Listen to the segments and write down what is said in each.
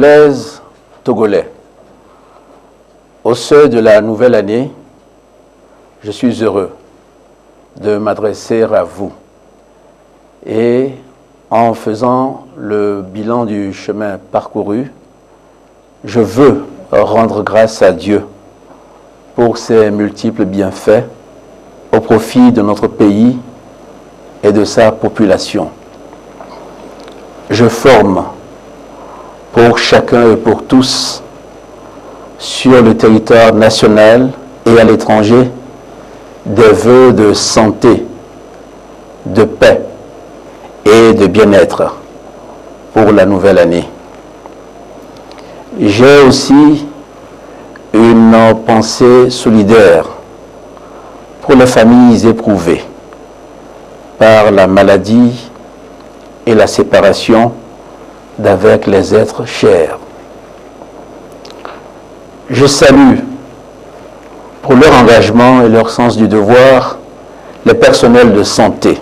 Togolaises, Togolais, au seuil de la nouvelle année, je suis heureux de m'adresser à vous. Et en faisant le bilan du chemin parcouru, je veux rendre grâce à Dieu pour ses multiples bienfaits au profit de notre pays et de sa population. Je forme pour chacun et pour tous, sur le territoire national et à l'étranger, des vœux de santé, de paix et de bien-être pour la nouvelle année. J'ai aussi une pensée solidaire pour les familles éprouvées par la maladie et la séparation d'avec les êtres chers. Je salue pour leur engagement et leur sens du devoir les personnels de santé,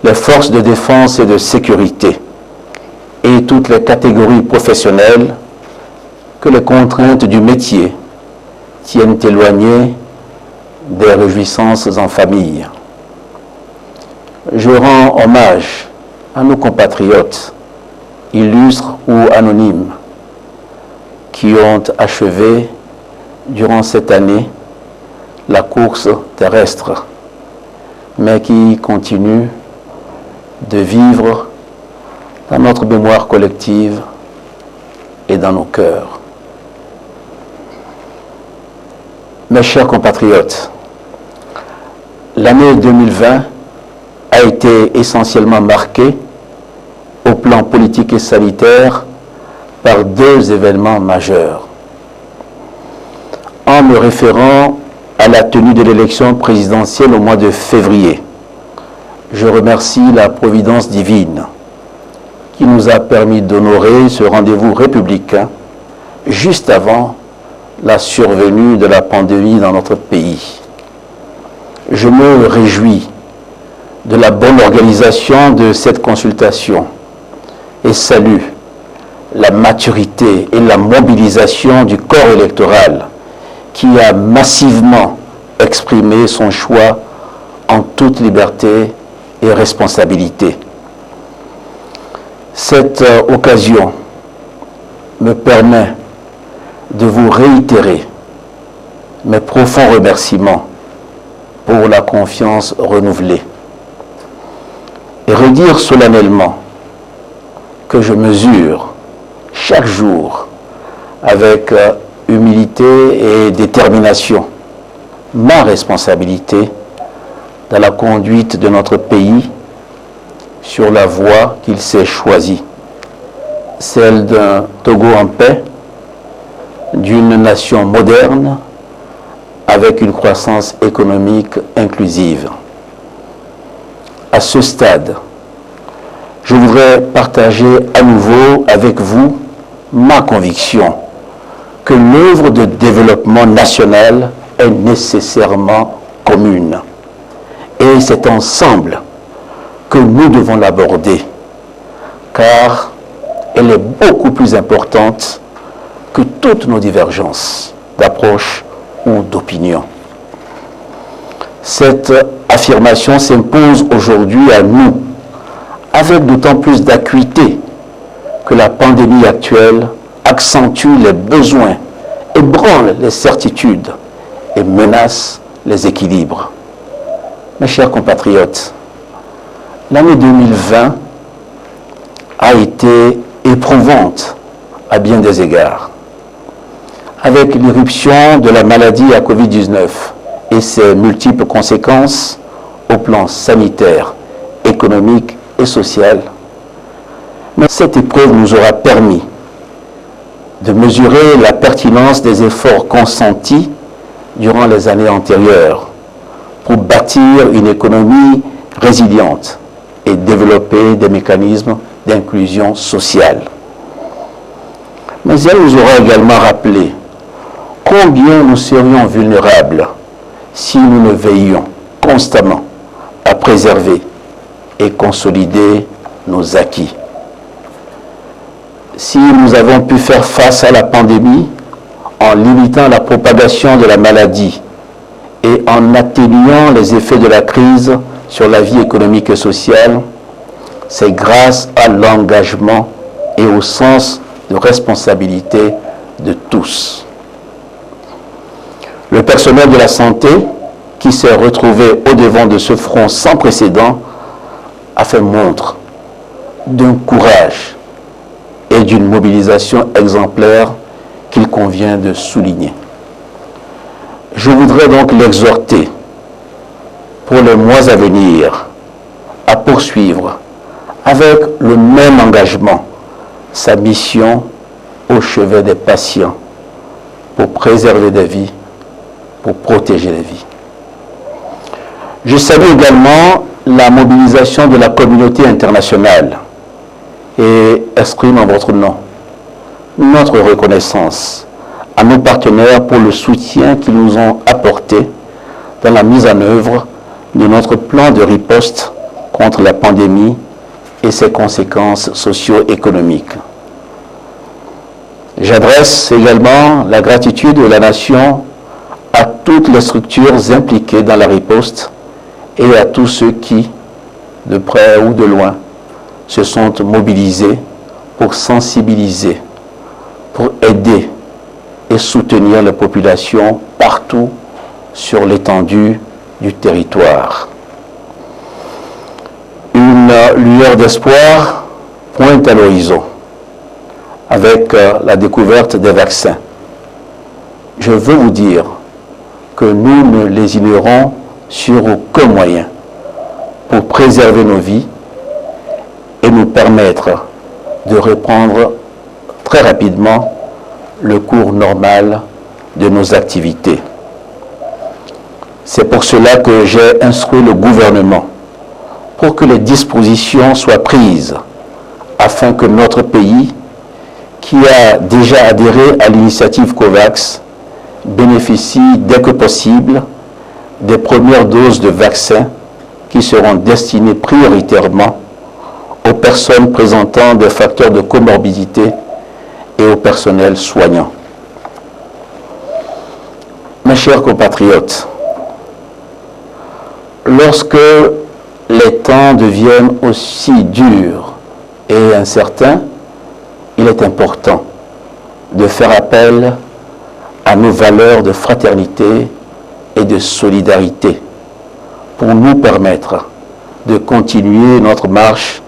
les forces de défense et de sécurité et toutes les catégories professionnelles que les contraintes du métier tiennent éloignées des réjouissances en famille. Je rends hommage à nos compatriotes, illustres ou anonymes, qui ont achevé durant cette année la course terrestre, mais qui continuent de vivre dans notre mémoire collective et dans nos cœurs. Mes chers compatriotes, l'année 2020 a été essentiellement marquée au plan politique et sanitaire par deux événements majeurs. En me référant à la tenue de l'élection présidentielle au mois de février, je remercie la providence divine qui nous a permis d'honorer ce rendez-vous républicain juste avant la survenue de la pandémie dans notre pays. Je me réjouis de la bonne organisation de cette consultation et salue la maturité et la mobilisation du corps électoral qui a massivement exprimé son choix en toute liberté et responsabilité. Cette occasion me permet de vous réitérer mes profonds remerciements pour la confiance renouvelée et redire solennellement que je mesure chaque jour avec humilité et détermination ma responsabilité dans la conduite de notre pays sur la voie qu'il s'est choisie, celle d'un Togo en paix, d'une nation moderne avec une croissance économique inclusive. À ce stade, je voudrais partager à nouveau avec vous ma conviction que l'œuvre de développement national est nécessairement commune. Et c'est ensemble que nous devons l'aborder, car elle est beaucoup plus importante que toutes nos divergences d'approche ou d'opinion. Cette affirmation s'impose aujourd'hui à nous, avec d'autant plus d'acuité que la pandémie actuelle accentue les besoins, ébranle les certitudes et menace les équilibres. Mes chers compatriotes, l'année 2020 a été éprouvante à bien des égards. Avec l'irruption de la maladie à Covid-19 et ses multiples conséquences au plan sanitaire, économique et social, mais cette épreuve nous aura permis de mesurer la pertinence des efforts consentis durant les années antérieures pour bâtir une économie résiliente et développer des mécanismes d'inclusion sociale. Mais elle nous aura également rappelé combien nous serions vulnérables si nous ne veillions constamment à préserver et consolider nos acquis. si nous avons pu faire face à la pandémie en limitant la propagation de la maladie et en atténuant les effets de la crise sur la vie économique et sociale, c'est grâce à l'engagement et au sens de responsabilité de tous. Le personnel de la santé, qui s'est retrouvé au-devant de ce front sans précédent, a fait montre d'un courage et d'une mobilisation exemplaire qu'il convient de souligner. Je voudrais donc l'exhorter pour les mois à venir à poursuivre avec le même engagement sa mission au chevet des patients pour préserver des vies, pour protéger les vies. Je salue également la mobilisation de la communauté internationale et exprime en votre nom notre reconnaissance à nos partenaires pour le soutien qu'ils nous ont apporté dans la mise en œuvre de notre plan de riposte contre la pandémie et ses conséquences socio-économiques. J'adresse également la gratitude de la nation à toutes les structures impliquées dans la riposte et à tous ceux qui, de près ou de loin, se sont mobilisés pour sensibiliser, pour aider et soutenir les populations partout sur l'étendue du territoire. Une lueur d'espoir pointe à l'horizon avec la découverte des vaccins. Je veux vous dire que nous ne les ignorons sur aucun moyen pour préserver nos vies et nous permettre de reprendre très rapidement le cours normal de nos activités. C'est pour cela que j'ai instruit le gouvernement pour que les dispositions soient prises afin que notre pays, qui a déjà adhéré à l'initiative COVAX, bénéficie dès que possible des premières doses de vaccins qui seront destinées prioritairement aux personnes présentant des facteurs de comorbidité et au personnel soignant. Mes chers compatriotes, lorsque les temps deviennent aussi durs et incertains, il est important de faire appel à nos valeurs de fraternité et de solidarité pour nous permettre de continuer notre marche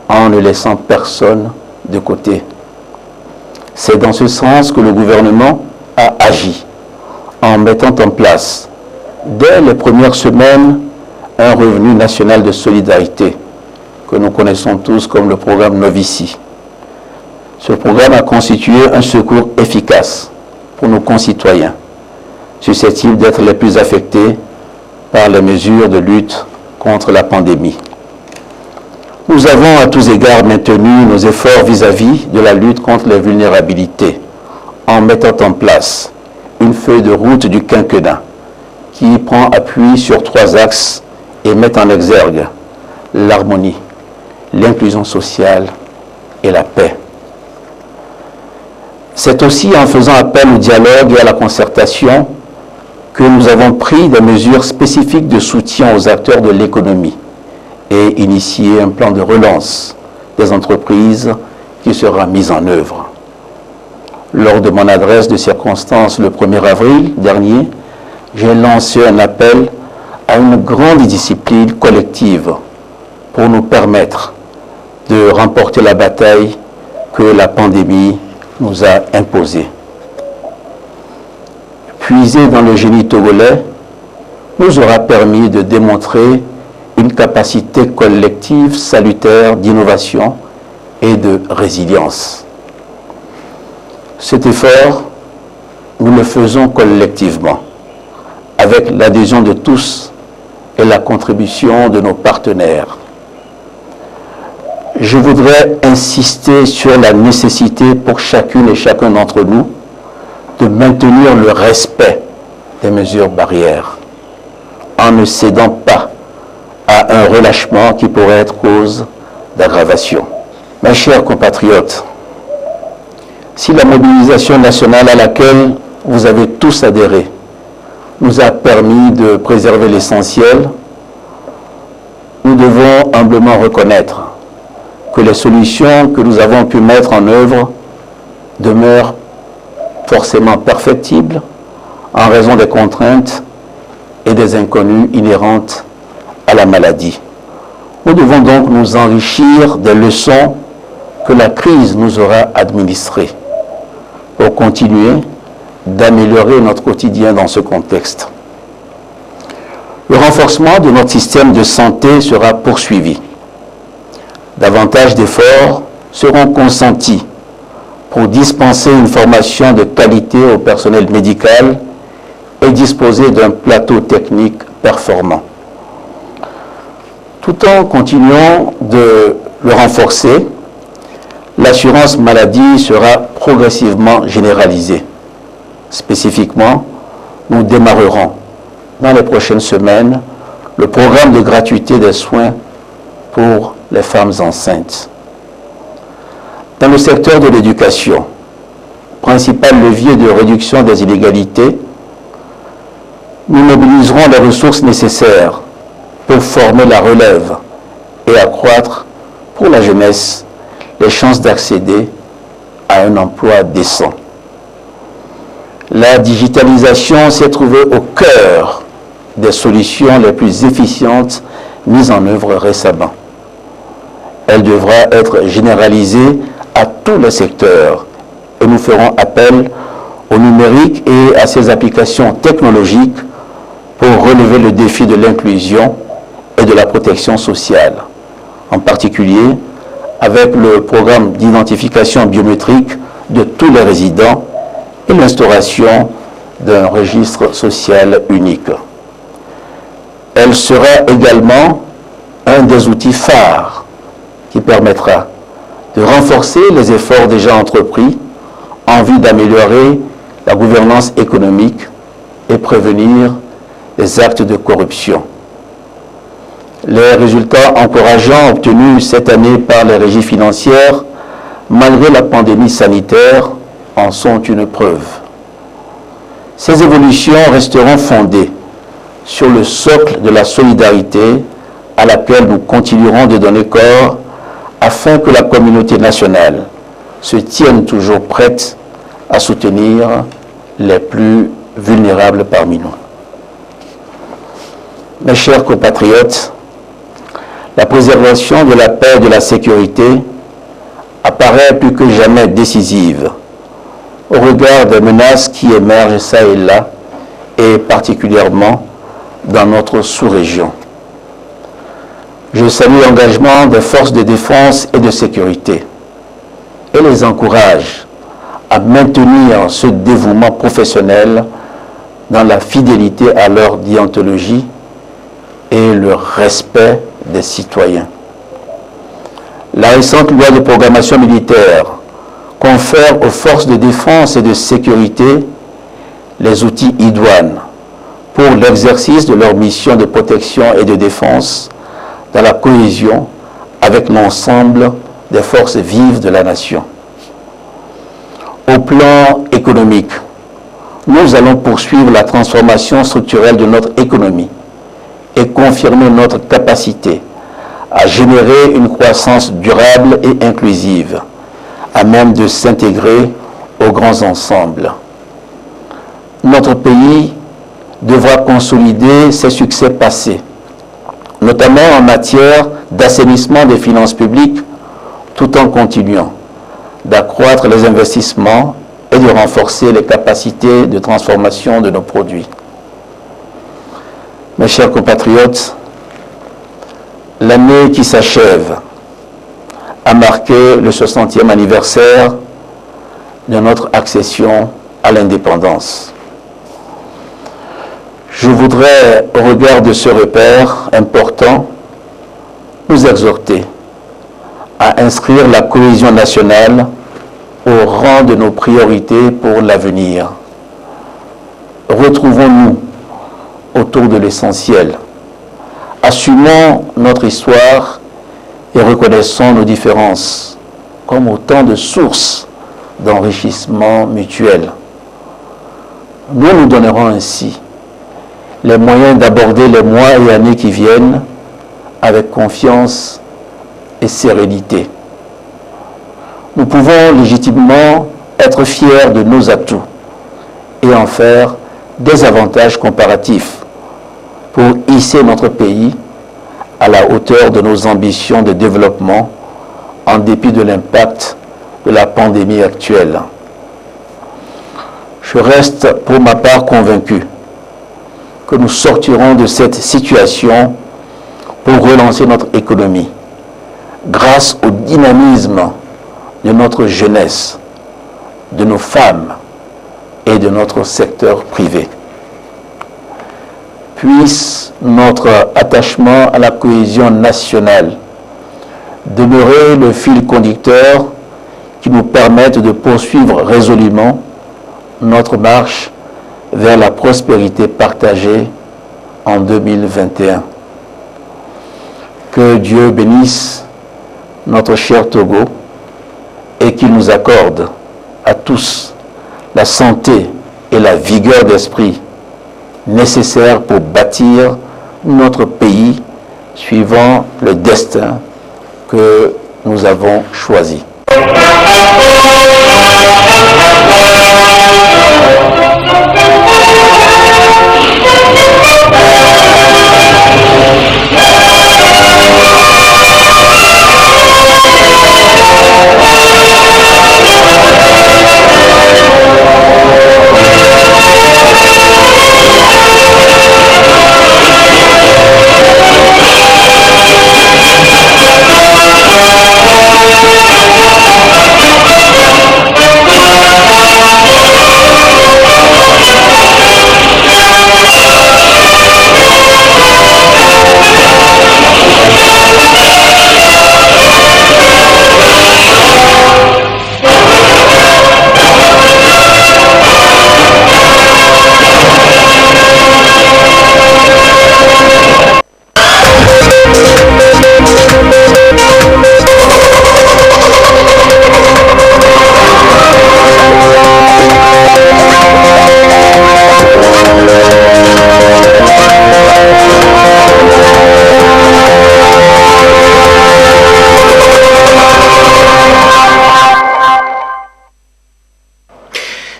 en ne laissant personne de côté. C'est dans ce sens que le gouvernement a agi en mettant en place, dès les premières semaines, un revenu national de solidarité que nous connaissons tous comme le programme Novici. Ce programme a constitué un secours efficace pour nos concitoyens, susceptibles d'être les plus affectés par les mesures de lutte contre la pandémie. Nous avons à tous égards maintenu nos efforts vis-à-vis de la lutte contre les vulnérabilités en mettant en place une feuille de route du quinquennat qui prend appui sur 3 axes et met en exergue l'harmonie, l'inclusion sociale et la paix. C'est aussi en faisant appel au dialogue et à la concertation que nous avons pris des mesures spécifiques de soutien aux acteurs de l'économie et initié un plan de relance des entreprises qui sera mis en œuvre. Lors de mon adresse de circonstance le 1er avril dernier, j'ai lancé un appel à une grande discipline collective pour nous permettre de remporter la bataille que la pandémie nous a imposée. Puiser dans le génie togolais nous aura permis de démontrer une capacité collective salutaire d'innovation et de résilience. Cet effort, nous le faisons collectivement, avec l'adhésion de tous et la contribution de nos partenaires. Je voudrais insister sur la nécessité pour chacune et chacun d'entre nous de maintenir le respect des mesures barrières, en ne cédant pas à un relâchement qui pourrait être cause d'aggravation. Mes chers compatriotes, Si la mobilisation nationale à laquelle vous avez tous adhéré nous a permis de préserver l'essentiel, nous devons humblement reconnaître que les solutions que nous avons pu mettre en œuvre demeurent forcément perfectibles en raison des contraintes et des inconnues inhérentes à la maladie. Nous devons donc nous enrichir des leçons que la crise nous aura administrées pour continuer d'améliorer notre quotidien dans ce contexte. Le renforcement de notre système de santé sera poursuivi. Davantage d'efforts seront consentis pour dispenser une formation de qualité au personnel médical et disposer d'un plateau technique performant. Tout en continuant de le renforcer, l'assurance maladie sera progressivement généralisée. Spécifiquement, nous démarrerons dans les prochaines semaines le programme de gratuité des soins pour les femmes enceintes. Dans le secteur de l'éducation, principal levier de réduction des inégalités, nous mobiliserons les ressources nécessaires pour former la relève et accroître pour la jeunesse les chances d'accéder à un emploi décent. La digitalisation s'est trouvée au cœur des solutions les plus efficientes mises en œuvre récemment. Elle devra être généralisée à tous les secteurs et nous ferons appel au numérique et à ses applications technologiques pour relever le défi de l'inclusion et de la protection sociale, en particulier avec le programme d'identification biométrique de tous les résidents et l'instauration d'un registre social unique. Elle sera également un des outils phares qui permettra de renforcer les efforts déjà entrepris en vue d'améliorer la gouvernance économique et prévenir les actes de corruption. Les résultats encourageants obtenus cette année par les régies financières, malgré la pandémie sanitaire, en sont une preuve. Ces évolutions resteront fondées sur le socle de la solidarité à laquelle nous continuerons de donner corps afin que la communauté nationale se tienne toujours prête à soutenir les plus vulnérables parmi nous. Mes chers compatriotes, la préservation de la paix et de la sécurité apparaît plus que jamais décisive au regard des menaces qui émergent çà et là, et particulièrement dans notre sous-région. Je salue l'engagement des forces de défense et de sécurité et les encourage à maintenir ce dévouement professionnel dans la fidélité à leur déontologie et le respect des citoyens. La récente loi de programmation militaire confère aux forces de défense et de sécurité les outils idoines pour l'exercice de leur mission de protection et de défense dans la cohésion avec l'ensemble des forces vives de la nation. Au plan économique, nous allons poursuivre la transformation structurelle de notre économie et confirmer notre capacité à générer une croissance durable et inclusive, à même de s'intégrer aux grands ensembles. Notre pays devra consolider ses succès passés, notamment en matière d'assainissement des finances publiques, tout en continuant d'accroître les investissements et de renforcer les capacités de transformation de nos produits. Mes chers compatriotes, l'année qui s'achève a marqué le 60e anniversaire de notre accession à l'indépendance. Je voudrais, au regard de ce repère important, nous exhorter à inscrire la cohésion nationale au rang de nos priorités pour l'avenir. Retrouvons-nous autour de l'essentiel. Assumons notre histoire et reconnaissons nos différences comme autant de sources d'enrichissement mutuel. Nous nous donnerons ainsi les moyens d'aborder les mois et années qui viennent avec confiance et sérénité. Nous pouvons légitimement être fiers de nos atouts et en faire des avantages comparatifs pour hisser notre pays à la hauteur de nos ambitions de développement en dépit de l'impact de la pandémie actuelle. Je reste pour ma part convaincu que nous sortirons de cette situation pour relancer notre économie grâce au dynamisme de notre jeunesse, de nos femmes et de notre secteur privé. Puisse notre attachement à la cohésion nationale demeurer le fil conducteur qui nous permette de poursuivre résolument notre marche vers la prospérité partagée en 2021. Que Dieu bénisse notre cher Togo et qu'il nous accorde à tous la santé et la vigueur d'esprit nécessaires pour bâtir notre pays suivant le destin que nous avons choisi.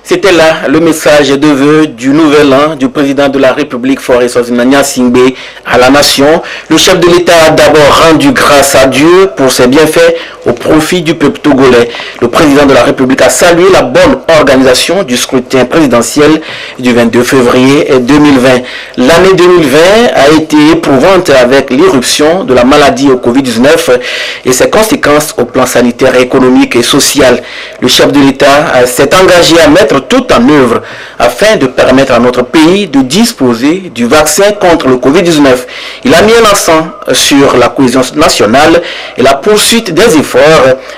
C'était là le message de vœux du nouvel an du président de la République Faure Gnassingbé à la nation. Le chef de l'État a d'abord rendu grâce à Dieu pour ses bienfaits au profit du peuple togolais. Le président de la République a salué la bonne organisation du scrutin présidentiel du 22 février 2020. L'année 2020 a été éprouvante avec l'irruption de la maladie au Covid-19 et ses conséquences au plan sanitaire, économique et social. Le chef de l'État s'est engagé à mettre tout en œuvre afin de permettre à notre pays de disposer du vaccin contre le Covid-19. Il a mis un accent sur la cohésion nationale et la poursuite des efforts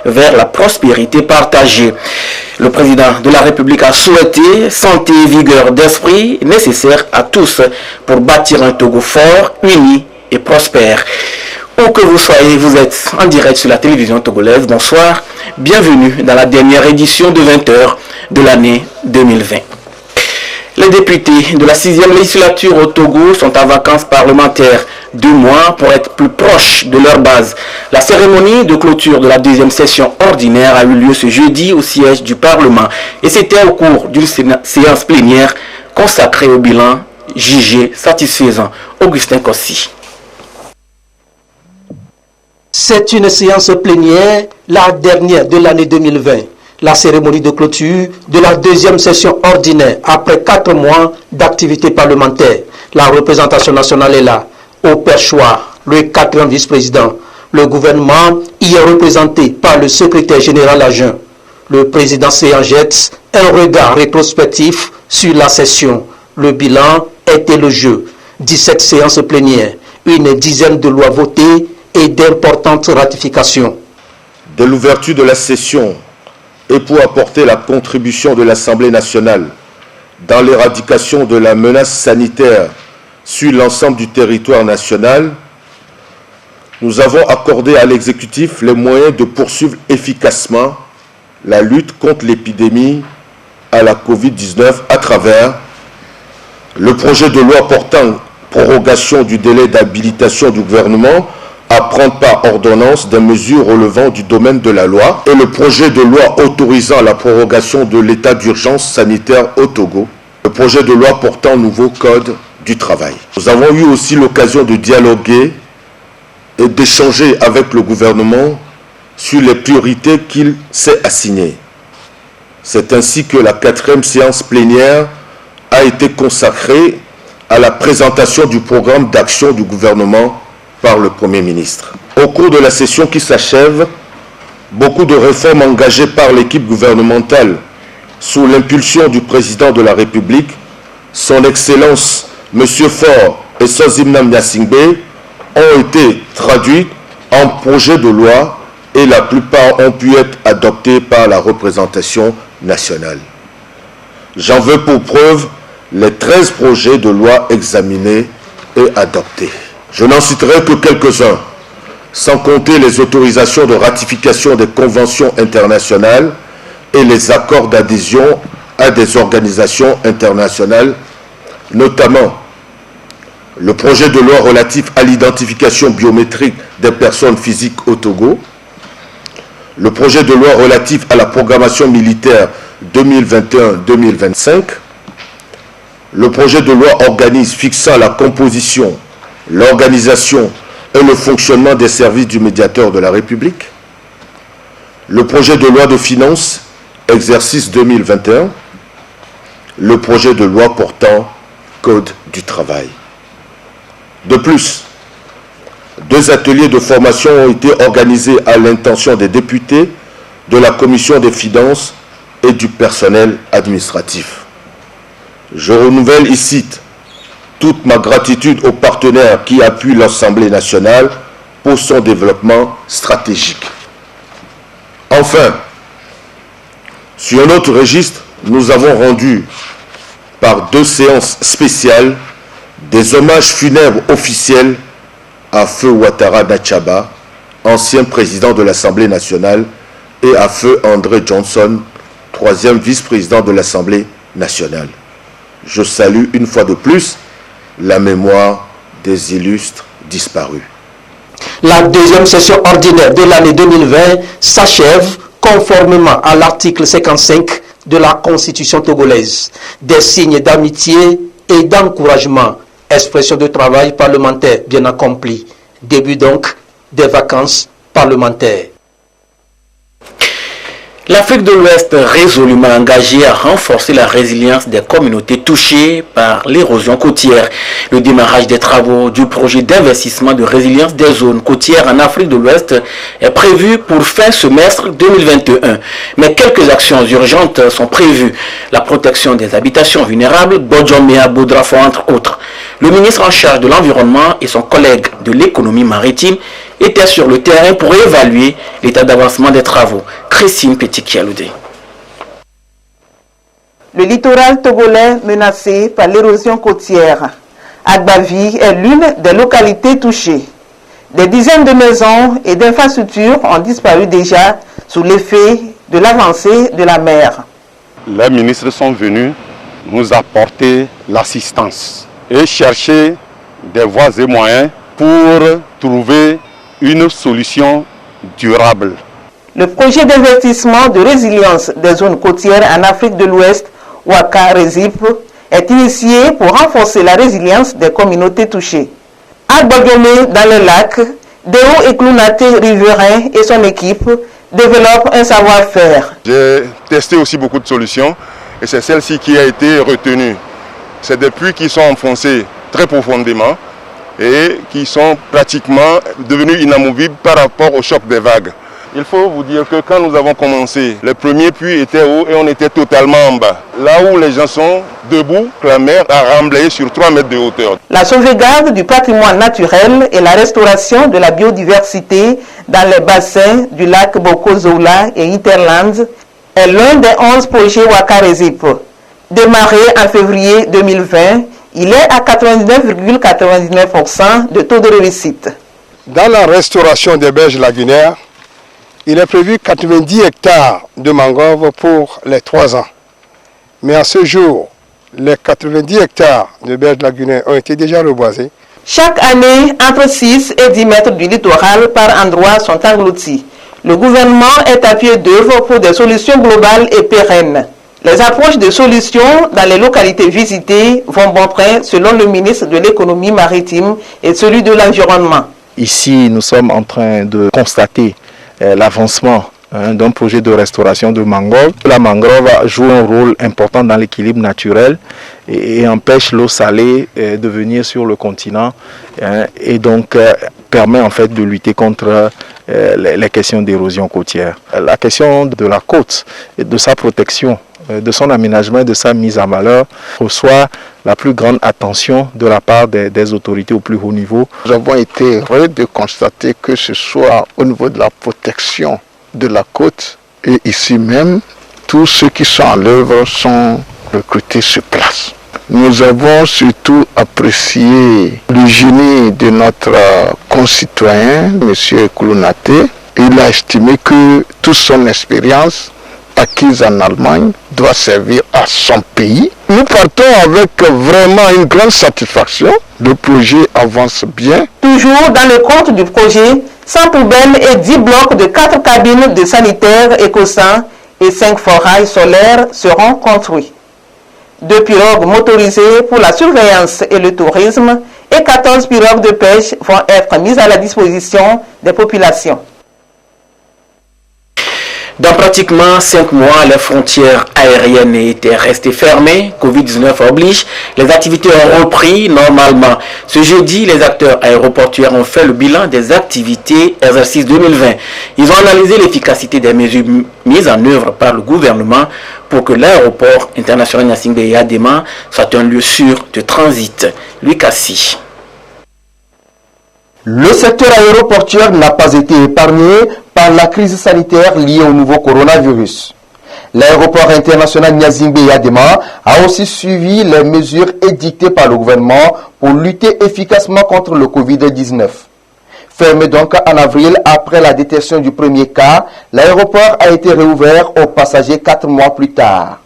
vers la prospérité partagée. Le président de la République a souhaité santé et vigueur d'esprit nécessaires à tous pour bâtir un Togo fort, uni et prospère. Où que vous soyez, vous êtes en direct sur la télévision togolaise. Bonsoir, bienvenue dans la dernière édition de 20h de l'année 2020. Les députés de la 6e législature au Togo sont en vacances parlementaires 2 mois pour être plus proches de leur base. La cérémonie de clôture de la 2e session ordinaire a eu lieu ce jeudi au siège du Parlement et c'était au cours d'une séance plénière consacrée au bilan jugé satisfaisant. Augustin Kossi. C'est une séance plénière, la dernière de l'année 2020. La cérémonie de clôture de la 2e session ordinaire après 4 mois d'activité parlementaire. La représentation nationale est là. Au perchoir, le 4e vice-président. Le gouvernement y est représenté par le secrétaire général adjoint. Le président Séan jette un regard rétrospectif sur la session. Le bilan était le jeu. 17 séances plénières, une dizaine de lois votées et d'importantes ratifications. De l'ouverture de la session et pour apporter la contribution de l'Assemblée nationale dans l'éradication de la menace sanitaire sur l'ensemble du territoire national, nous avons accordé à l'exécutif les moyens de poursuivre efficacement la lutte contre l'épidémie à la Covid-19 à travers le projet de loi portant prorogation du délai d'habilitation du gouvernement à prendre par ordonnance des mesures relevant du domaine de la loi et le projet de loi autorisant la prorogation de l'état d'urgence sanitaire au Togo, le projet de loi portant nouveau code du travail. Nous avons eu aussi l'occasion de dialoguer et d'échanger avec le gouvernement sur les priorités qu'il s'est assignées. C'est ainsi que la 4e séance plénière a été consacrée à la présentation du programme d'action du gouvernement par le Premier ministre. Au cours de la session qui s'achève, beaucoup de réformes engagées par l'équipe gouvernementale sous l'impulsion du président de la République, son Excellence M. Faure et Sozimna Nyasingbe, ont été traduites en projet de loi et la plupart ont pu être adoptées par la représentation nationale. J'en veux pour preuve les 13 projets de loi examinés et adoptés. Je n'en citerai que quelques-uns, sans compter les autorisations de ratification des conventions internationales et les accords d'adhésion à des organisations internationales, notamment le projet de loi relatif à l'identification biométrique des personnes physiques au Togo, le projet de loi relatif à la programmation militaire 2021-2025, le projet de loi organique fixant la composition, l'organisation et le fonctionnement des services du médiateur de la République, le projet de loi de finances, exercice 2021, le projet de loi portant code du travail. De plus, 2 ateliers de formation ont été organisés à l'intention des députés, de la Commission des finances et du personnel administratif. Je renouvelle ici toute ma gratitude aux partenaires qui appuient l'Assemblée nationale pour son développement stratégique. Enfin, sur notre registre, nous avons rendu par 2 séances spéciales des hommages funèbres officiels à Feu Ouattara Nachaba, ancien président de l'Assemblée nationale, et à Feu André Johnson, 3e vice-président de l'Assemblée nationale. Je salue une fois de plus la mémoire des illustres disparus. La 2e session ordinaire de l'année 2020 s'achève conformément à l'article 55 de la Constitution togolaise. Des signes d'amitié et d'encouragement, expression de travail parlementaire bien accompli. Début donc des vacances parlementaires. L'Afrique de l'Ouest résolument engagée à renforcer la résilience des communautés touchées par l'érosion côtière. Le démarrage des travaux du projet d'investissement de résilience des zones côtières en Afrique de l'Ouest est prévu pour fin semestre 2021. Mais quelques actions urgentes sont prévues. La protection des habitations vulnérables, Bodjomea Boudrafo entre autres. Le ministre en charge de l'environnement et son collègue de l'économie maritime étaient sur le terrain pour évaluer l'état d'avancement des travaux. Christine Petit-Kialoudé. Le littoral togolais menacé par l'érosion côtière. Agbavi est l'une des localités touchées. Des dizaines de maisons et d'infrastructures ont disparu déjà sous l'effet de l'avancée de la mer. Les ministres sont venus nous apporter l'assistance et chercher des voies et moyens pour trouver une solution durable. Le projet d'investissement de résilience des zones côtières en Afrique de l'Ouest, Ouaka Resip, est initié pour renforcer la résilience des communautés touchées. À Bodjomé, dans le lac, Deo Eklounaté riverain et son équipe développent un savoir-faire. J'ai testé aussi beaucoup de solutions et c'est celle-ci qui a été retenue. C'est des puits qui sont enfoncés très profondément et qui sont pratiquement devenus inamovibles par rapport au choc des vagues. Il faut vous dire que quand nous avons commencé, le premier puits était haut et on était totalement en bas. Là où les gens sont debout, la mer a remblayé sur 3 mètres de hauteur. La sauvegarde du patrimoine naturel et la restauration de la biodiversité dans les bassins du lac Bokozoula et Interland est l'un des 11 projets Ouaka Resip. Démarré en février 2020, il est à 99,99% de taux de réussite. Dans la restauration des berges lagunaires, Il est prévu 90 hectares de mangroves pour les 3 ans. Mais à ce jour, les 90 hectares de berges lagunaires ont été déjà reboisés. Chaque année, entre 6 et 10 mètres du littoral par endroits sont engloutis. Le gouvernement est à pied d'œuvre pour des solutions globales et pérennes. Les approches de solutions dans les localités visitées vont bon train selon le ministre de l'économie maritime et celui de l'environnement. Ici, nous sommes en train de constater l'avancement d'un projet de restauration de mangrove. La mangrove joue un rôle important dans l'équilibre naturel et empêche l'eau salée de venir sur le continent et donc permet en fait de lutter contre les questions d'érosion côtière. La question de la côte et de sa protection, de son aménagement et de sa mise en valeur reçoit la plus grande attention de la part des autorités au plus haut niveau. Nous avons été heureux de constater que ce soit au niveau de la protection de la côte et ici même, tous ceux qui sont à l'œuvre sont recrutés sur place. Nous avons surtout apprécié le génie de notre concitoyen, M. Koulounaté. Il a estimé que toute son expérience acquise en Allemagne doit servir à son pays. Nous partons avec vraiment une grande satisfaction. Le projet avance bien. Toujours dans le compte du projet, 100 poubelles et 10 blocs de 4 cabines de sanitaires écossais et 5 forages solaires seront construits. 2 pirogues motorisées pour la surveillance et le tourisme et 14 pirogues de pêche vont être mises à la disposition des populations. Dans pratiquement 5 mois, les frontières aériennes étaient restées fermées. Covid-19 oblige. Les activités ont repris normalement. Ce jeudi, les acteurs aéroportuaires ont fait le bilan des activités exercice 2020. Ils ont analysé l'efficacité des mesures mises en œuvre par le gouvernement pour que l'aéroport international Gnassingbé Adéma soit un lieu sûr de transit. Louis Cassi. Le secteur aéroportuaire n'a pas été épargné par la crise sanitaire liée au nouveau coronavirus. L'aéroport international Gnassingbé Adéma a aussi suivi les mesures édictées par le gouvernement pour lutter efficacement contre le Covid-19. Fermé donc en avril après la détection du premier cas, l'aéroport a été réouvert aux passagers 4 mois plus tard.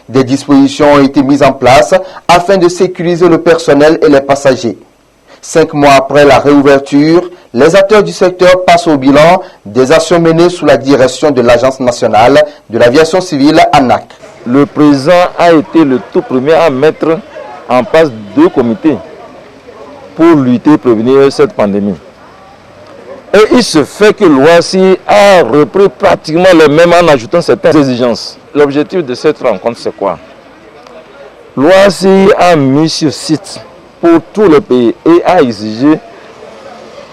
Des dispositions ont été mises en place afin de sécuriser le personnel et les passagers. 5 mois après la réouverture, les acteurs du secteur passent au bilan des actions menées sous la direction de l'Agence nationale de l'aviation civile ANAC. Le président a été le tout premier à mettre en place 2 comités pour lutter et prévenir cette pandémie. Et il se fait que l'OACI a repris pratiquement le même en ajoutant certaines exigences. L'objectif de cette rencontre, c'est quoi? L'OACI a mis sur site pour tous les pays et a exigé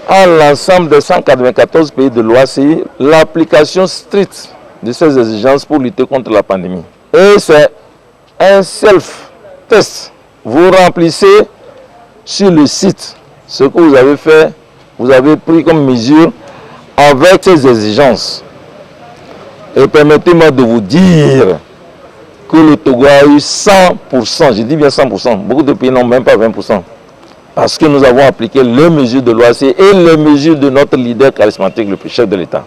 à l'ensemble des 194 pays de l'OACI l'application stricte de ces exigences pour lutter contre la pandémie. Et c'est un self-test. Vous remplissez sur le site ce que vous avez fait, vous avez pris comme mesure avec ces exigences. Et permettez-moi de vous dire que le Togo a eu 100%, je dis bien 100%, beaucoup de pays n'ont même pas 20%. Parce que nous avons appliqué les mesures de l'OACI et les mesures de notre leader charismatique, le chef de l'État.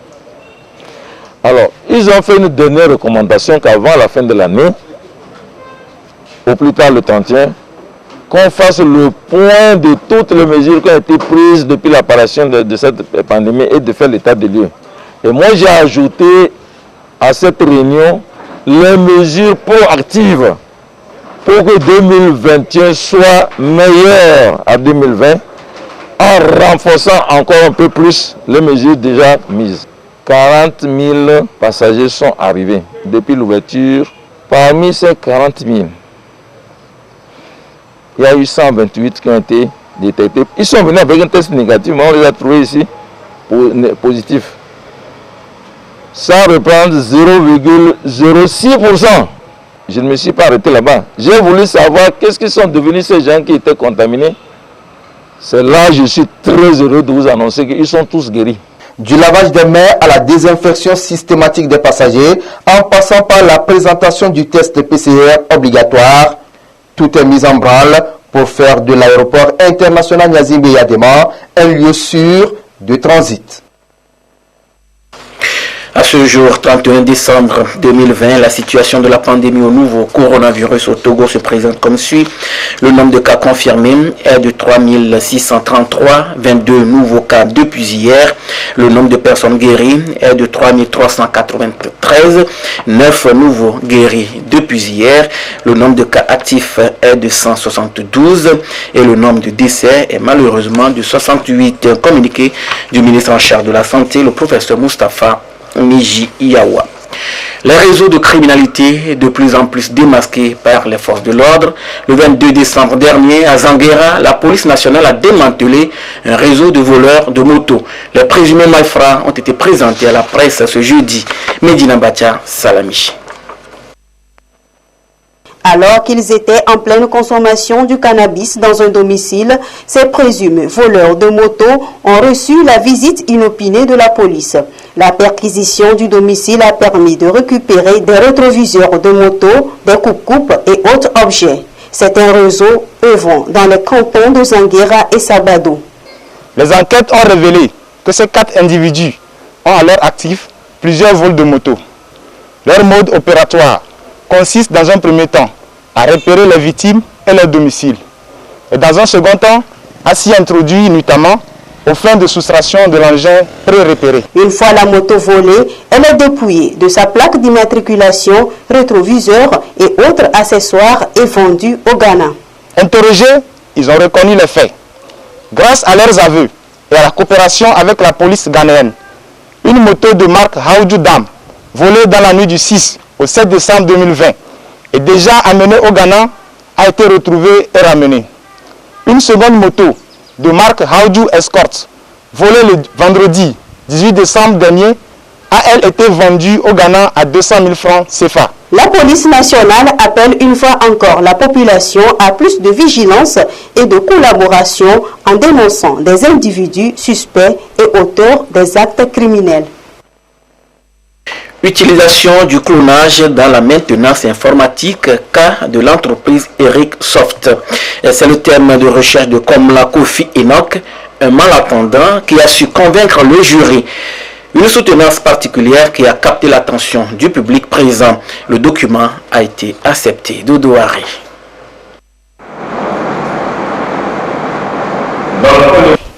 Alors, ils ont fait une dernière recommandation qu'avant la fin de l'année, au plus tard le 31, qu'on fasse le point de toutes les mesures qui ont été prises depuis l'apparition de cette pandémie et de faire l'état des lieux. Et moi, j'ai ajouté à cette réunion les mesures proactives pour que 2021 soit meilleur à 2020 en renforçant encore un peu plus les mesures déjà mises. 40 000 passagers sont arrivés depuis l'ouverture. Parmi ces 40 000, il y a eu 128 qui ont été détectés. Ils sont venus avec un test négatif, mais on les a trouvés ici positifs. Ça représente 0,06%. Je ne me suis pas arrêté là-bas. J'ai voulu savoir qu'est-ce qu'ils sont devenus ces gens qui étaient contaminés. C'est là que je suis très heureux de vous annoncer qu'ils sont tous guéris. Du lavage des mains à la désinfection systématique des passagers, en passant par la présentation du test PCR obligatoire, tout est mis en branle pour faire de l'aéroport international Gnassingbé Adéma un lieu sûr de transit. ce jour, 31 décembre 2020, la situation de la pandémie au nouveau coronavirus au Togo se présente comme suit. Le nombre de cas confirmés est de 3633, 22 nouveaux cas depuis hier. Le nombre de personnes guéries est de 3393, 9 nouveaux guéris depuis hier. Le nombre de cas actifs est de 172 et le nombre de décès est malheureusement de 68. Communiqué du ministre en charge de la Santé, le professeur Moustapha Miji Iawa. Les réseaux de criminalité de plus en plus démasqués par les forces de l'ordre. Le 22 décembre dernier, à Zanguera, la police nationale a démantelé un réseau de voleurs de motos. Les présumés malfrats ont été présentés à la presse ce jeudi. Medina Bacha Salamichi. Alors qu'ils étaient en pleine consommation du cannabis dans un domicile, ces présumés voleurs de motos ont reçu la visite inopinée de la police. La perquisition du domicile a permis de récupérer des rétroviseurs de motos, des coupes-coupes et autres objets. C'est un réseau œuvrant dans les cantons de Zanguera et Sabado. Les enquêtes ont révélé que ces 4 individus ont à leur actif plusieurs vols de motos. Leur mode opératoire consiste dans un premier temps à repérer les victimes et leur domicile. Et dans un second temps, à s'y introduire nuitamment aux fins de soustraction de l'engin pré-repéré. Une fois la moto volée, elle est dépouillée de sa plaque d'immatriculation, rétroviseur et autres accessoires et vendue au Ghana. Interrogés, ils ont reconnu les faits. Grâce à leurs aveux et à la coopération avec la police ghanéenne, une moto de marque Haoudou Dam, volée dans la nuit du 6 au 7 décembre 2020, est déjà amenée au Ghana, a été retrouvée et ramenée. Une seconde moto de marque Haoudou Escort, volée le vendredi 18 décembre dernier, a elle été vendue au Ghana à 200 000 francs CFA. La police nationale appelle une fois encore la population à plus de vigilance et de collaboration en dénonçant des individus suspects et auteurs des actes criminels. Utilisation du clonage dans la maintenance informatique, cas de l'entreprise Eric Soft. C'est le thème de recherche de Komla Kofi Enoch, un malentendant qui a su convaincre le jury. Une soutenance particulière qui a capté l'attention du public présent. Le document a été accepté. Dodo Harry.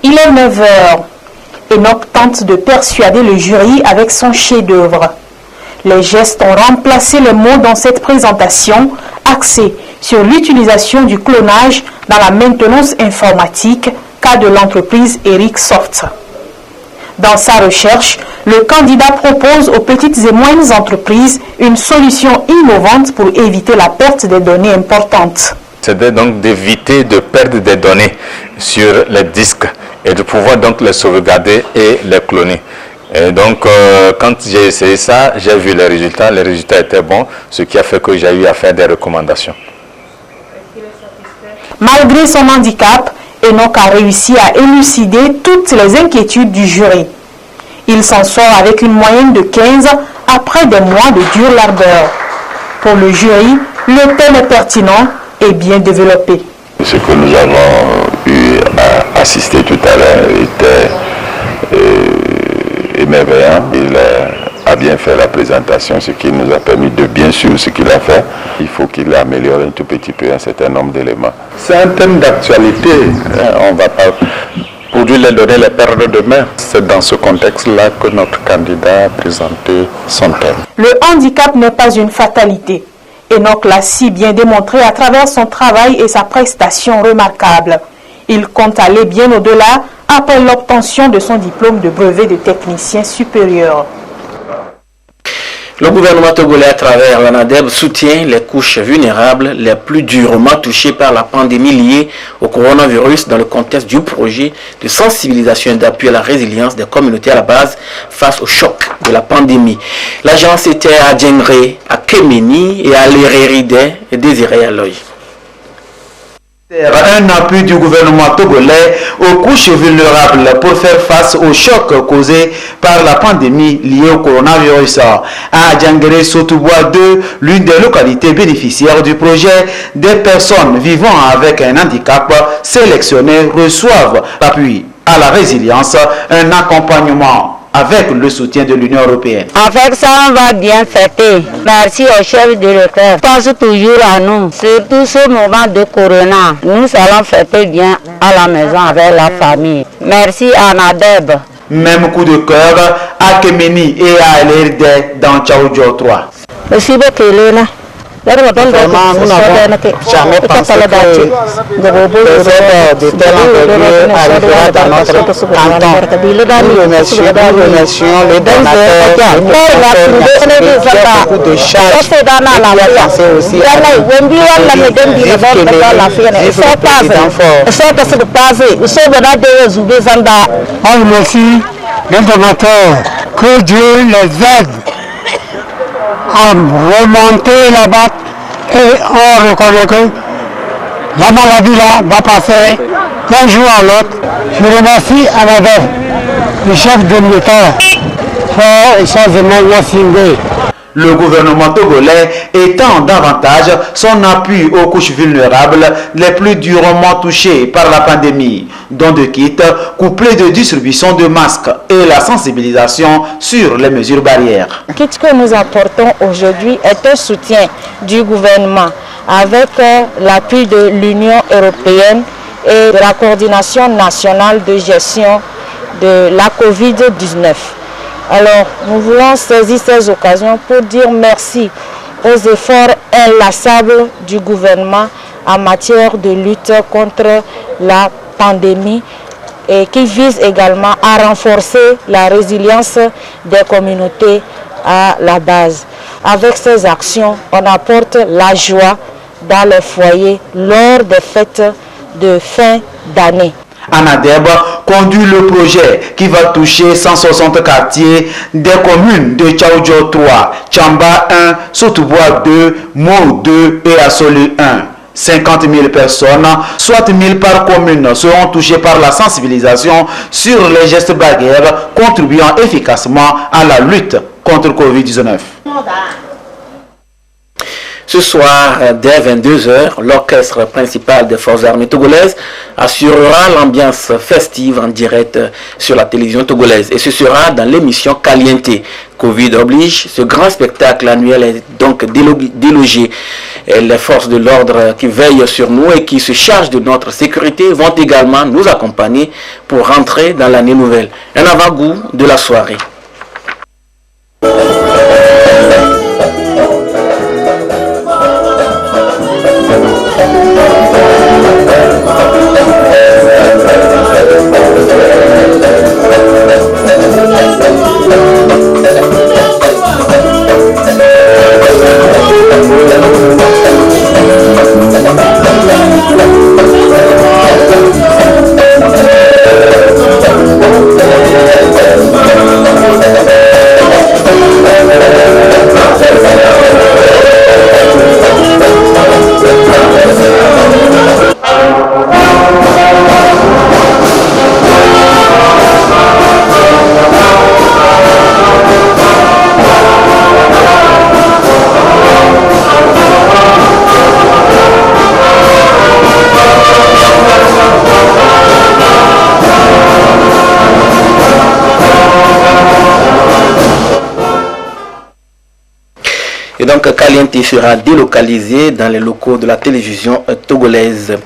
Il est 9h. Enoch tente de persuader le jury avec son chef-d'œuvre. Les gestes ont remplacé les mots dans cette présentation axée sur l'utilisation du clonage dans la maintenance informatique, cas de l'entreprise Eric Soft. Dans sa recherche, le candidat propose aux petites et moyennes entreprises une solution innovante pour éviter la perte des données importantes. C'était donc d'éviter de perdre des données sur les disques et de pouvoir donc les sauvegarder et les cloner. Et donc, quand j'ai essayé ça, j'ai vu les résultats étaient bons, ce qui a fait que j'ai eu à faire des recommandations. Malgré son handicap, Enoch a réussi à élucider toutes les inquiétudes du jury. Il s'en sort avec une moyenne de 15 après des mois de dur labeur. Pour le jury, le thème est pertinent et bien développé. Ce que nous avons eu à assister tout à l'heure était émerveillant. Il a bien fait la présentation, ce qui nous a permis de bien suivre ce qu'il a fait. Il faut qu'il améliore un tout petit peu un certain nombre d'éléments. C'est un thème d'actualité. On ne va pas aujourd'hui les donner, les perdre demain. C'est dans ce contexte-là que notre candidat a présenté son thème. Le handicap n'est pas une fatalité. Enoch l'a si bien démontré à travers son travail et sa prestation remarquable. Il compte aller bien au-delà après l'obtention de son diplôme de brevet de technicien supérieur. Le gouvernement togolais, à travers l'ANADEB, soutient les couches vulnérables les plus durement touchées par la pandémie liée au coronavirus dans le contexte du projet de sensibilisation et d'appui à la résilience des communautés à la base face au choc de la pandémie. L'agence était à Djengré, à Kéméni et à Léréride et Désiré Aloy. Un appui du gouvernement togolais aux couches vulnérables pour faire face au choc causé par la pandémie liée au coronavirus. À Djangere Sotoubois 2, l'une des localités bénéficiaires du projet, des personnes vivant avec un handicap sélectionnées reçoivent l'appui à la résilience, un accompagnement avec le soutien de l'Union européenne. Avec ça, on va bien fêter. Merci au chef de l'État. Pense toujours à nous. Surtout ce moment de Corona. Nous allons fêter bien à la maison avec la famille. Merci à Nadeb. Même coup de cœur à Kemeni et à Elerde dans Tchaoudjo 3. Merci beaucoup, Léna. Vraiment, nous n'avons jamais pensé que de telles envergures arrivera dans notre canton. Nous remercions les donateurs, beaucoup de charges et penser aussi on remercie les donateurs, que Dieu les aide à remonter là-bas et on reconnaît que la maladie là va passer d'un jour à l'autre. Je remercie à le chef de l'État, Fort Essence Nyassingbe. Le gouvernement togolais étend davantage son appui aux couches vulnérables les plus durement touchées par la pandémie, dont de kits couplés de distribution de masques et la sensibilisation sur les mesures barrières. Le kit que nous apportons aujourd'hui est un soutien du gouvernement avec l'appui de l'Union européenne et de la coordination nationale de gestion de la COVID-19. Alors, nous voulons saisir ces occasions pour dire merci aux efforts inlassables du gouvernement en matière de lutte contre la pandémie et qui vise également à renforcer la résilience des communautés à la base. Avec ces actions, on apporte la joie dans les foyers lors des fêtes de fin d'année. Anadeb conduit le projet qui va toucher 160 quartiers des communes de Tchaoudjo 3, Tchamba 1, Sotobois 2, Mo 2 et Assolu 1. 50 000 personnes, soit 1000 par commune, seront touchées par la sensibilisation sur les gestes barrières, contribuant efficacement à la lutte contre Covid-19. Ce soir, dès 22h, l'orchestre principal des forces armées togolaises assurera l'ambiance festive en direct sur la télévision togolaise. Et ce sera dans l'émission Caliente. Covid oblige, ce grand spectacle annuel est donc délogé. Et les forces de l'ordre qui veillent sur nous et qui se chargent de notre sécurité vont également nous accompagner pour rentrer dans l'année nouvelle. Un avant-goût de la soirée. Et donc Caliente sera délocalisé dans les locaux de la télévision togolaise.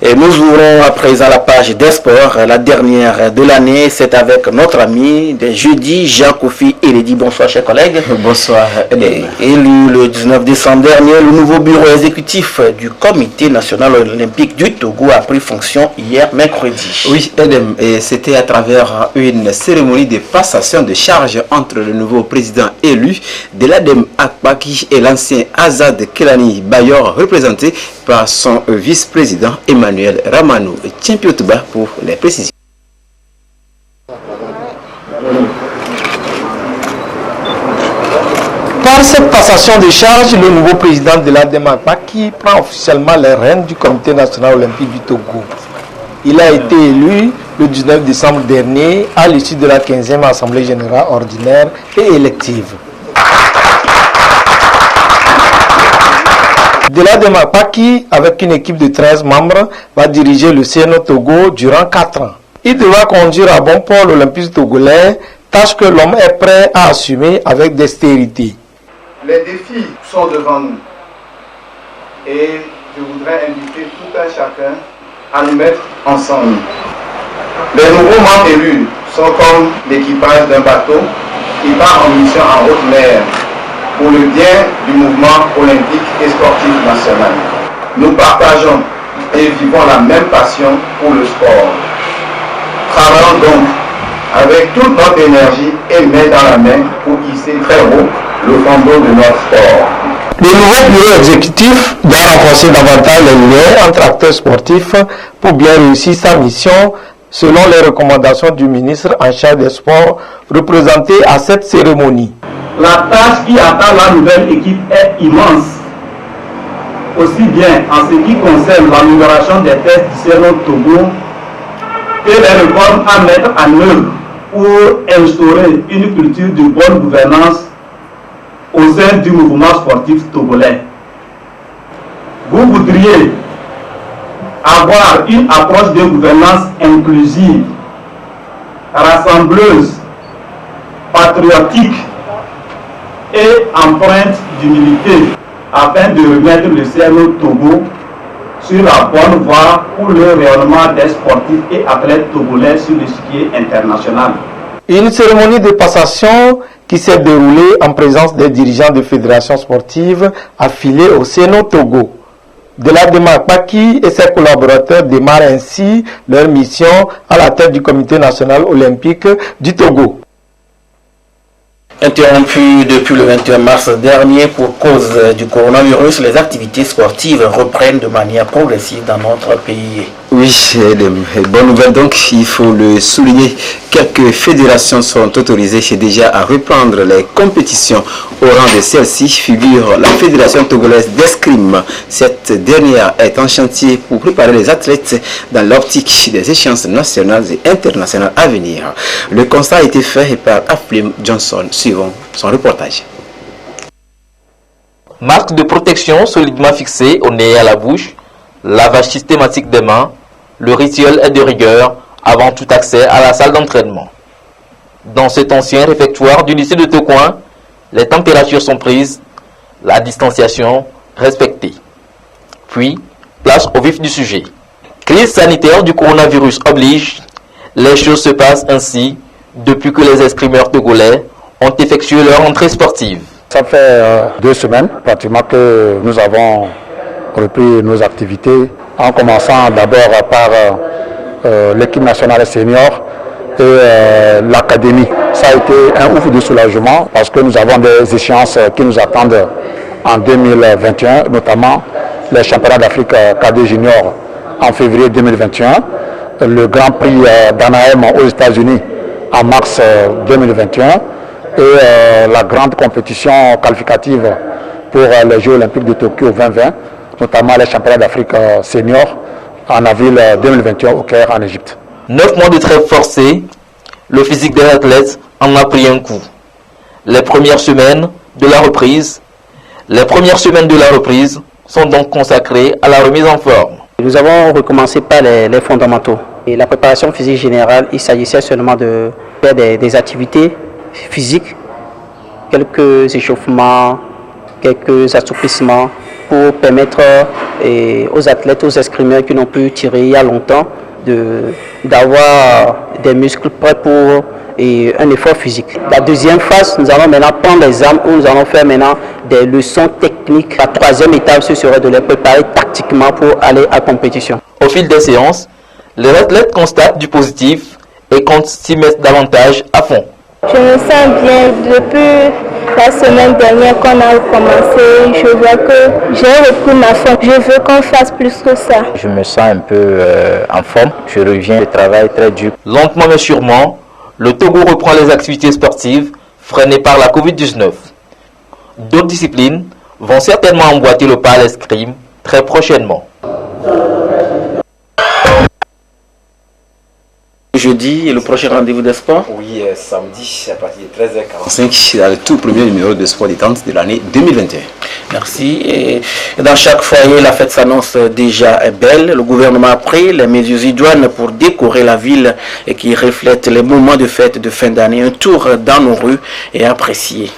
Et nous ouvrons à présent la page des sports, la dernière de l'année. C'est avec notre ami de jeudi, Jean-Kofi Eledi. Bonsoir chers collègues. Bonsoir. Élu le 19 décembre dernier, le nouveau bureau exécutif du Comité national olympique du Togo a pris fonction hier mercredi. Oui, Edem, et c'était à travers une cérémonie de passation de charge entre le nouveau président élu de l'ADEM Akpaki et l'ancien Azad Kelani Bayor, représenté par son vice-président Emmanuel Ramanou. Tiens Piotba pour les précisions. Par cette passation de charge, le nouveau président de l'ADEM Akpaki prend officiellement les rênes du Comité national olympique du Togo. Il a été élu le 19 décembre dernier à l'issue de la 15e Assemblée générale ordinaire et élective. De l'ADEM Akpaki, avec une équipe de 13 membres, va diriger le CNO Togo durant 4 ans. Il devra conduire à bon port l'Olympisme togolais tâche que l'homme est prêt à assumer avec dextérité. Les défis sont devant nous et je voudrais inviter tout un chacun à nous mettre ensemble. Les nouveaux membres élus sont comme l'équipage d'un bateau qui part en mission en haute mer pour le bien du mouvement olympique et sportif national. Nous partageons et vivons la même passion pour le sport. Travaillons donc avec toute notre énergie et main dans la main pour hisser très haut le flambeau de notre sport. Le nouveau bureau exécutif doit renforcer davantage les liens entre acteurs sportifs pour bien réussir sa mission selon les recommandations du ministre en charge des sports représenté à cette cérémonie. La tâche qui attend la nouvelle équipe est immense, aussi bien en ce qui concerne l'amélioration des tests du CNO Togo que les réformes à mettre en œuvre pour instaurer une culture de bonne gouvernance au sein du mouvement sportif togolais. Vous voudriez avoir une approche de gouvernance inclusive, rassembleuse, patriotique et empreinte d'humilité afin de remettre le CNO Togo sur la bonne voie pour le rayonnement des sportifs et athlètes togolais sur l'échiquier international. Une cérémonie de passation qui s'est déroulée en présence des dirigeants de fédérations sportives affiliées au CNO Togo. Deladem Akpaki et ses collaborateurs démarrent ainsi leur mission à la tête du Comité national olympique du Togo. Interrompues depuis le 21 mars dernier pour cause du coronavirus, les activités sportives reprennent de manière progressive dans notre pays. Oui, des bonnes nouvelles donc, il faut le souligner. Quelques fédérations sont autorisées déjà à reprendre les compétitions. Au rang de celle-ci figure la Fédération togolaise d'escrime. Cette dernière est en chantier pour préparer les athlètes dans l'optique des échéances nationales et internationales à venir. Le constat a été fait par Aflim Johnson. Suivons son reportage. Masque de protection solidement fixé au nez et à la bouche, lavage systématique des mains, le rituel est de rigueur avant tout accès à la salle d'entraînement. Dans cet ancien réfectoire du lycée de Tocoin, les températures sont prises, la distanciation respectée. Puis, place au vif du sujet. Crise sanitaire du coronavirus oblige, les choses se passent ainsi depuis que les escrimeurs togolais ont effectué leur entrée sportive. Ça fait 2 semaines pratiquement que nous avons repris nos activités, en commençant d'abord par l'équipe nationale senior et l'académie. Ça a été un ouf de soulagement parce que nous avons des échéances qui nous attendent en 2021, notamment les championnats d'Afrique cadet junior en février 2021, le Grand Prix d'Anaheim aux États-Unis en mars 2021 et la grande compétition qualificative pour les Jeux Olympiques de Tokyo 2020, notamment les championnats d'Afrique senior en avril 2021 au Caire en Égypte. 9 mois de trêve forcée, le physique des athlètes en a pris un coup. Les premières semaines de la reprise sont donc consacrées à la remise en forme. Nous avons recommencé par les fondamentaux. Et la préparation physique générale, il s'agissait seulement de faire des activités physiques, quelques échauffements, quelques assouplissements pour permettre aux athlètes, aux escrimeurs qui n'ont pu tirer il y a longtemps, d'avoir des muscles prêts pour un effort physique. La deuxième phase, nous allons maintenant prendre les armes où nous allons faire maintenant des leçons techniques. La troisième étape, ce serait de les préparer tactiquement pour aller à compétition. Au fil des séances, les athlètes constatent du positif et comptent s'y mettre davantage à fond. Je me sens bien depuis la semaine dernière qu'on a recommencé. Je vois que j'ai repris ma forme. Je veux qu'on fasse plus que ça. Je me sens un peu en forme. Je reviens du travail très dur. Lentement mais sûrement, le Togo reprend les activités sportives freinées par la Covid-19. D'autres disciplines vont certainement emboîter le pas à l'escrime très prochainement. jeudi et le prochain rendez-vous des sports? Oui, samedi à partir de 13h45 dans le tout premier numéro de Sport Détente de l'année 2021. Merci. Et dans chaque foyer, la fête s'annonce déjà belle. Le gouvernement a pris les mesures idoines pour décorer la ville et qui reflètent les moments de fête de fin d'année. Un tour dans nos rues est apprécié.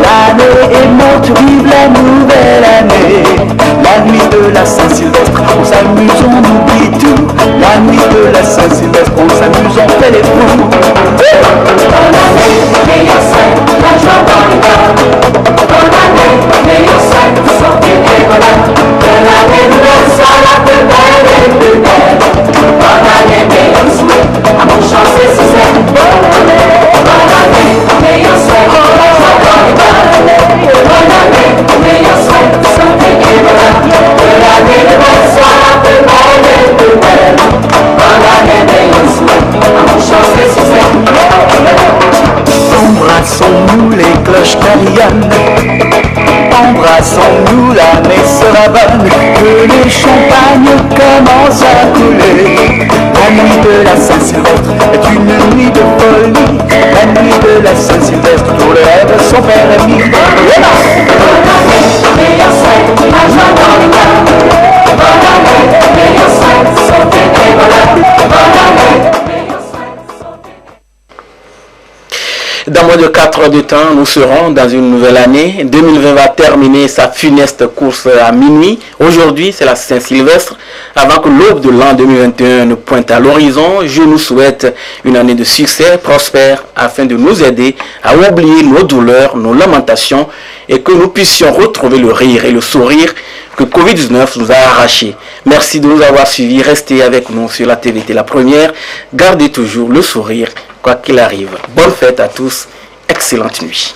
L'année est morte, vive la nouvelle année. La nuit de la Saint-Sylvestre, on s'amuse, on oublie tout. La nuit de la Saint-Sylvestre, on s'amuse, on fait les fous. Bonne année, meilleur souhait, la joie dans les cœurs. Bonne année, meilleur souhait, santé et bonheur. Que l'année nouvelle soit la plus belle et plus belle. Bonne année, meilleur souhait, à mon chance et succès. Bonne année, meilleur souhait. Embrassons-nous les cloches carillonnent, embrassons-nous la messe bonne, que les champagnes commencent à couler. La nuit de la Saint-Sylvestre est une nuit de folie. La nuit de la Saint-Sylvestre, tous les rêves sont permis. Bonne année, meilleur souhait, la joie dans les cœurs. Bonne année, meilleur souhait, santé et bonheur. Bonne année. Dans moins de 4 heures de temps, nous serons dans une nouvelle année. 2020 va terminer sa funeste course à minuit. Aujourd'hui, c'est la Saint-Sylvestre. Avant que l'aube de l'an 2021 ne pointe à l'horizon, je nous souhaite une année de succès prospère afin de nous aider à oublier nos douleurs, nos lamentations et que nous puissions retrouver le rire et le sourire que Covid-19 nous a arrachés. Merci de nous avoir suivis. Restez avec nous sur la TVT La Première. Gardez toujours le sourire, quoi qu'il arrive. Bonne fête à tous. Excellente nuit.